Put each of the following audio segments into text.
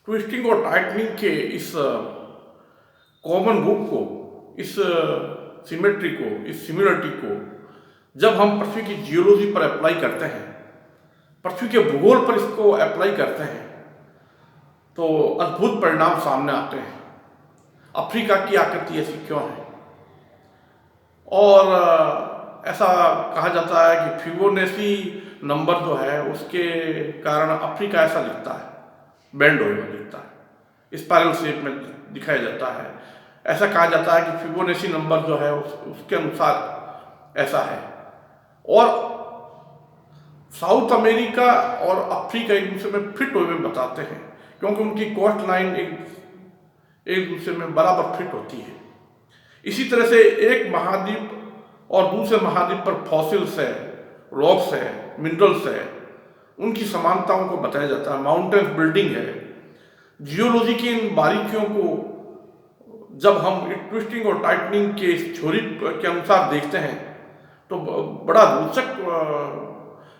Twisting और tightening के इस कॉमन रूप को, इस सिमेट्री को, इस सिमिलरिटी को जब हम पृथ्वी की जियोलॉजी पर अप्लाई करते हैं, पृथ्वी के भूगोल पर इसको अप्लाई करते हैं, तो अद्भुत परिणाम सामने आते हैं। अफ्रीका की आकृति ऐसी क्यों है? और ऐसा कहा जाता है कि फिबोनाची नंबर जो है उसके कारण अफ्रीका ऐसा दिखता है, बेंड हुआ दिखता है, स्पाइरल शेप में दिखाया जाता है। ऐसा कहा जाता है कि फिबोनाची नंबर जो है उसके अनुसार ऐसा है। और साउथ अमेरिका और अफ्रीका एक दूसरे में फिट हुए बताते हैं, क्योंकि उनकी कोस्ट लाइन एक दूसरे में बराबर फिट होती है। इसी तरह से एक महाद्वीप और दूसरे महाद्वीप पर फॉसिल्स है, रॉक्स है, मिनरल्स है, उनकी समानताओं को बताया जाता है। माउंटेन बिल्डिंग है। जियोलॉजी की इन बारीकियों को जब हम ट्विस्टिंग और टाइटनिंग के इस थ्योरी के अनुसार देखते हैं तो बड़ा रोचक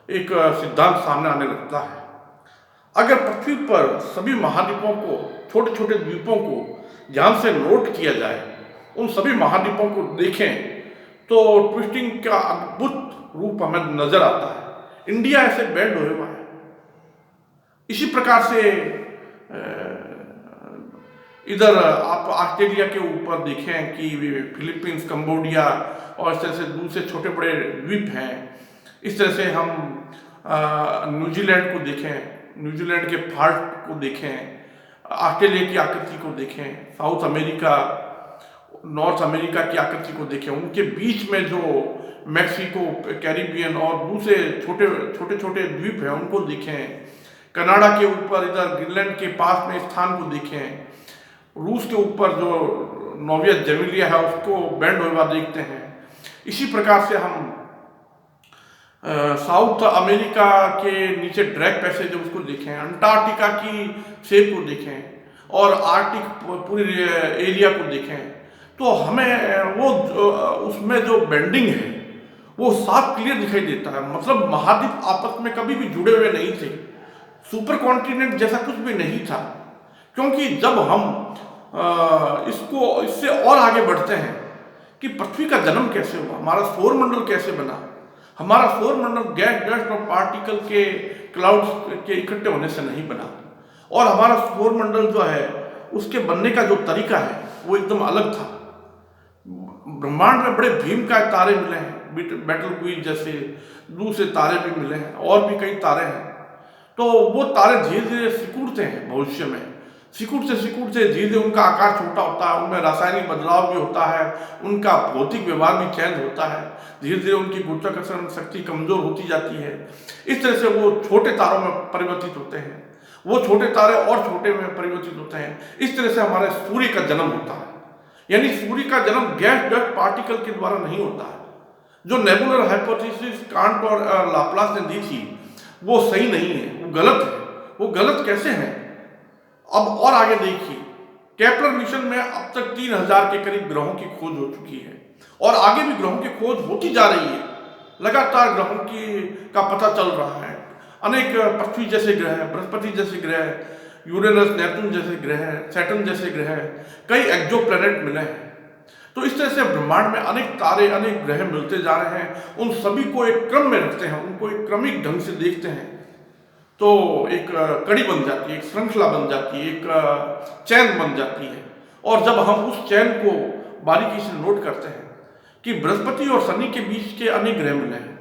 एक सिद्धांत सामने आने लगता है। अगर पृथ्वी पर सभी महाद्वीपों को, छोटे छोटे द्वीपों को ध्यान से नोट किया जाए, उन सभी महाद्वीपों को देखें, तो ट्विस्टिंग का अद्भुत रूप हमें नजर आता है। इंडिया ऐसे बेंड हुआ है। इसी प्रकार से इधर आप ऑस्ट्रेलिया के ऊपर देखें कि फिलीपींस, कंबोडिया और इस तरह से दूसरे छोटे बड़े द्वीप हैं। इस तरह से हम न्यूजीलैंड को देखें, न्यूजीलैंड के फाल्ट को देखें, ऑस्ट्रेलिया की आकृति को देखें, साउथ अमेरिका, नॉर्थ अमेरिका की आकृति को देखें, उनके बीच में जो मैक्सिको, कैरिबियन और दूसरे छोटे छोटे द्वीप हैं उनको देखें, कनाडा के ऊपर इधर ग्रीनलैंड के पास में स्थान को देखें, रूस के ऊपर जो नोविया जेमिलिया है उसको बेंड हुआ देखते हैं। इसी प्रकार से हम साउथ अमेरिका के नीचे ड्रैग पैसेज उसको देखें, अंटार्कटिका की शेप को देखें और आर्कटिक पूरी एरिया को देखें, तो हमें वो उसमें जो बेंडिंग है वो साफ क्लियर दिखाई देता है। मतलब महाद्वीप आपस में कभी भी जुड़े हुए नहीं थे, सुपर कॉन्टिनेंट जैसा कुछ भी नहीं था। क्योंकि जब हम इससे और आगे बढ़ते हैं कि पृथ्वी का जन्म कैसे हुआ, हमारा सौरमंडल कैसे बना, हमारा सौरमंडल गैस डस्ट और पार्टिकल के क्लाउड्स के इकट्ठे होने से नहीं बना, और हमारा सौरमंडल जो है उसके बनने का जो तरीका है वो एकदम अलग था। ब्रह्मांड में बड़े भीमकाय तारे मिले हैं, बेटलक्वीज जैसे दूसरे तारे भी मिले हैं, और भी कई तारे हैं। तो वो तारे धीरे धीरे सिकुड़ते हैं, भविष्य में सिकुड़ते सिकुड़ते धीरे धीरे उनका आकार छोटा होता है, उनमें रासायनिक बदलाव भी होता है, उनका भौतिक व्यवहार भी चेंज होता है, धीरे धीरे उनकी गुरुत्वाकर्षण शक्ति कमजोर होती जाती है। इस तरह से वो छोटे तारों में परिवर्तित होते हैं, वो छोटे तारे और छोटे में परिवर्तित होते हैं। इस तरह से हमारे सूर्य का जन्म होता है। यानी सूर्य का जन्म गैस डस्ट पार्टिकल के द्वारा नहीं होता है। जो नेबुलर हाइपोथेसिस कांट और लाप्लास ने दी थी वो सही नहीं है, वो गलत है। वो गलत कैसे है? अब और आगे देखिए, केपलर मिशन में अब तक 3000 के करीब ग्रहों की खोज हो चुकी है, और आगे भी ग्रहों की खोज होती जा रही है। लगातार ग्रहों का पता चल रहा है। अनेक पृथ्वी जैसे ग्रह, बृहस्पति जैसे ग्रह, यूरेनस, नेपच्यून जैसे ग्रह, सैटर्न जैसे ग्रह, कई एक्सो प्लैनेट मिले हैं। तो इस तरह से ब्रह्मांड में अनेक तारे, अनेक ग्रह मिलते जा रहे हैं। उन सभी को एक क्रम में रखते हैं, उनको एक क्रमिक ढंग से देखते हैं, तो एक कड़ी बन जाती है, एक श्रृंखला बन जाती है, एक चैन बन जाती है। और जब हम उस चैन को बारीकी से नोट करते हैं कि बृहस्पति और शनि के बीच के अनेक ग्रह मिले हैं,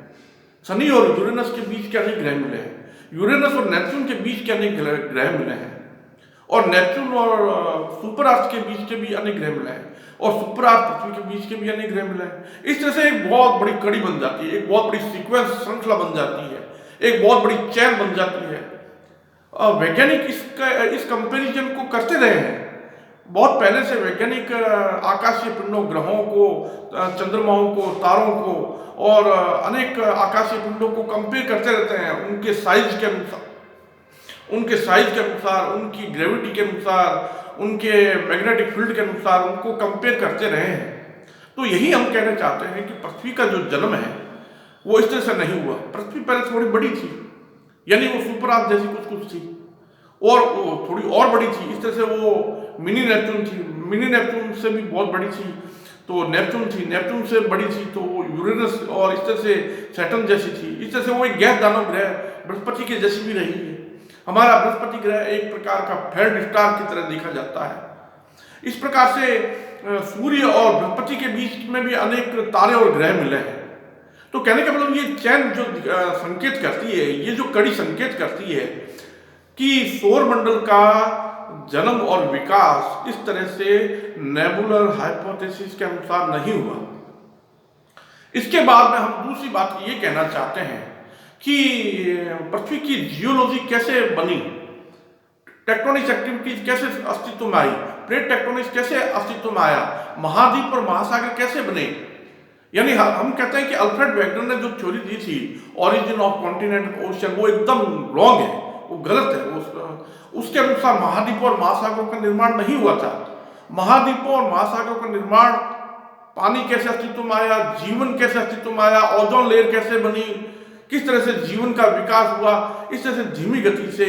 शनि और यूरेनस के बीच के अनेक ग्रह मिले हैं, यूरेनस और नेपच्यून के बीच के अनेक ग्रह मिले हैं, और नेपच्यून और सुपर अर्थ के बीच के भी अनेक ग्रह मिले हैं, और सुपर अर्थ पृथ्वी के बीच के भी अनेक ग्रह मिले हैं। इस तरह से एक बहुत बड़ी कड़ी बन जाती है, एक बहुत बड़ी सीक्वेंस, श्रृंखला बन जाती है, एक बहुत बड़ी चैन बन जाती है। वैज्ञानिक इस कंपैरिजन को करते रहे हैं। बहुत पहले से वैज्ञानिक आकाशीय पिंडों, ग्रहों को, चंद्रमाओं को, तारों को और अनेक आकाशीय पिंडों को कंपेयर करते रहते हैं उनके साइज के अनुसार, उनकी ग्रेविटी के अनुसार, उनके मैग्नेटिक फील्ड के अनुसार उनको कंपेयर करते रहे हैं। तो यही हम कहना चाहते हैं कि पृथ्वी का जो जन्म है वो इस तरह से नहीं हुआ। पृथ्वी पहले थोड़ी बड़ी थी, यानी वो सुपर अर्थ जैसी कुछ थी। और वो थोड़ी और बड़ी थी, इस तरह से वो मिनी नेपच्यून थी, मिनी नेपच्यून से भी बहुत बड़ी थी तो नेपच्यून थी, नेपच्यून से बड़ी थी तो वो यूरेनस, और इस तरह से सैटर्न जैसी थी। इस तरह से वो एक गैस दानव ग्रह बृहस्पति के जैसी भी रही है। हमारा बृहस्पति ग्रह एक प्रकार का फेल्ड स्टार की तरह देखा जाता है। इस प्रकार से सूर्य और बृहस्पति के बीच में भी अनेक तारे और ग्रह मिले हैं। तो कहने का मतलब ये चैन जो संकेत करती है, ये जो कड़ी संकेत करती है कि सौर मंडल का जन्म और विकास इस तरह से नेबुलर हाइपोथेसिस के अनुसार नहीं हुआ। इसके बाद में हम दूसरी बात ये कहना चाहते हैं कि पृथ्वी की जियोलॉजी कैसे बनी, टेक्टोनिक एक्टिविटीज कैसे अस्तित्व में आई, प्लेट टेक्टोनिक्स कैसे अस्तित्व में आया, महाद्वीप और महासागर कैसे बने। यानी हम कहते हैं कि अल्फ्रेड वेगनर ने जो थ्योरी दी थी ओरिजिन ऑफ कॉन्टिनेंट ओशन, वो एकदम रॉन्ग है, वो गलत है। उसके अनुसार महाद्वीपों और महासागरों का निर्माण नहीं हुआ था। महाद्वीपों और महासागरों का निर्माण, पानी कैसे अस्तित्व में आया, जीवन कैसे अस्तित्व में आया, ओजोन लेयर कैसे बनी, किस तरह से जीवन का विकास हुआ, इस तरह से धीमी गति से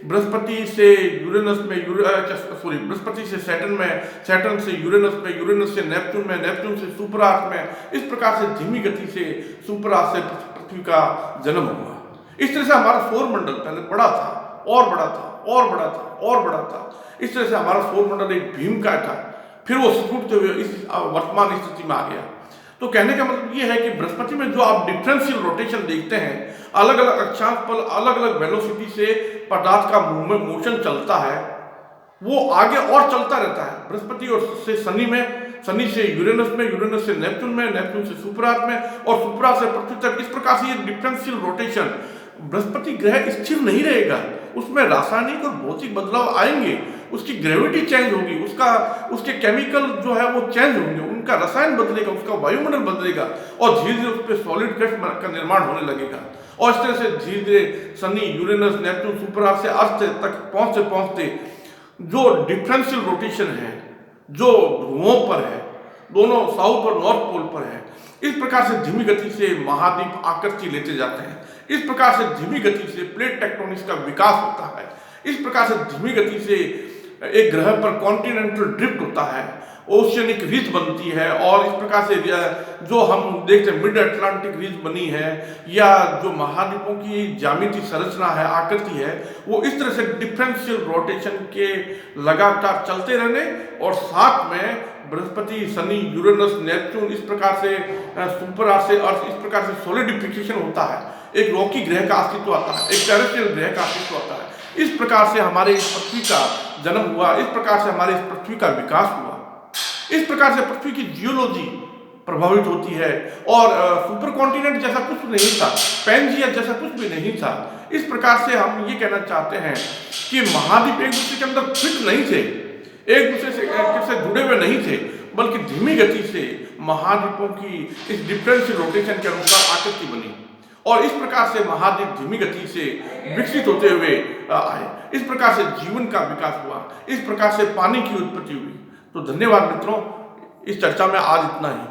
बृहस्पति से यूरेनस में, बृहस्पति से सैटर्न में, सैटर्न से यूरेनस में, यूरेनस से नेपच्यून में, नेपच्यून से सुपर अर्थ में, इस प्रकार से धीमी गति से सुपर अर्थ से पृथ्वी का जन्म हुआ। इस तरह से हमारा सौर मंडल पहले बड़ा था और बड़ा था और बड़ा था और बड़ा था। इस तरह से हमारा सौर मंडल एक भीमकाय था, फिर वो सिकुड़ते हुए इस वर्तमान स्थिति में आ गया। तो कहने का मतलब ये है कि बृहस्पति में जो आप डिफरेंशियल रोटेशन देखते हैं, अलग अलग अक्षांश पर अलग अलग वेलोसिटी से पदार्थ का मूवमेंट मोशन चलता है, वो आगे और चलता रहता है। बृहस्पति और से शनि में, शनि से यूरेनस में, यूरेनस से नेपच्यून में, नेपच्यून से सुपर अर्थ में और सुपर अर्थ से पृथ्वी तक। इस प्रकार से ये डिफरेंशियल रोटेशन, बृहस्पति ग्रह स्थिर नहीं रहेगा, उसमें रासायनिक और भौतिक बदलाव आएंगे, उसकी ग्रेविटी चेंज होगी, उसके केमिकल जो है वो चेंज होंगे, उनका रसायन बदलेगा, उसका वायुमंडल बदलेगा और धीरे धीरे उस पर सॉलिड गैस का निर्माण होने लगेगा। और इस तरह से धीरे धीरे शनि, यूरेनस, नेपच्यून, सुपर अर्थ से अर्थ तक पहुंचते जो डिफरेंशियल रोटेशन है, जो ध्रुवों पर है, दोनों साउथ और नॉर्थ पोल पर है, इस प्रकार से धीमी गति से महाद्वीप आकृति लेते जाते हैं। इस प्रकार से धीमी गति से प्लेट टेक्टोनिक्स का विकास होता है। इस प्रकार से धीमी गति से एक ग्रह पर कॉन्टिनेंटल ड्रिफ्ट होता है, ओशियनिक रिज बनती है, और इस प्रकार से जो हम देखते हैं मिड अटलांटिक रिज बनी है, या जो महाद्वीपों की ज्यामिति संरचना है, आकृति है, वो इस तरह से डिफरेंशियल रोटेशन के लगातार चलते रहने और साथ में बृहस्पति, शनि, यूरेनस, नेपच्यून, इस प्रकार से सुपर अर्थ से अर्थ, इस प्रकार से सॉलिडिफिकेशन होता है, एक रॉकी ग्रह का अस्तित्व आता है, एक टेरेस्ट्रियल ग्रह का अस्तित्व आता है। इस प्रकार से हमारे इस पृथ्वी का जन्म हुआ, इस प्रकार से हमारे इस पृथ्वी का विकास हुआ, इस प्रकार से पृथ्वी की जियोलॉजी प्रभावित होती है। और सुपर कॉन्टिनेंट जैसा कुछ नहीं था, पैंजिया जैसा कुछ भी नहीं था। इस प्रकार से हम ये कहना चाहते हैं कि महाद्वीप एक दूसरे के अंदर फिट नहीं थे, एक दूसरे से जुड़े हुए नहीं थे, बल्कि धीमी गति से महाद्वीपों की इस डिफरेंशियल रोटेशन के अनुसार आकृति बनी और इस प्रकार से महाद्वीप धीमी गति से विकसित होते हुए आए। इस प्रकार से जीवन का विकास हुआ, इस प्रकार से पानी की उत्पत्ति हुई। तो धन्यवाद मित्रों, इस चर्चा में आज इतना ही।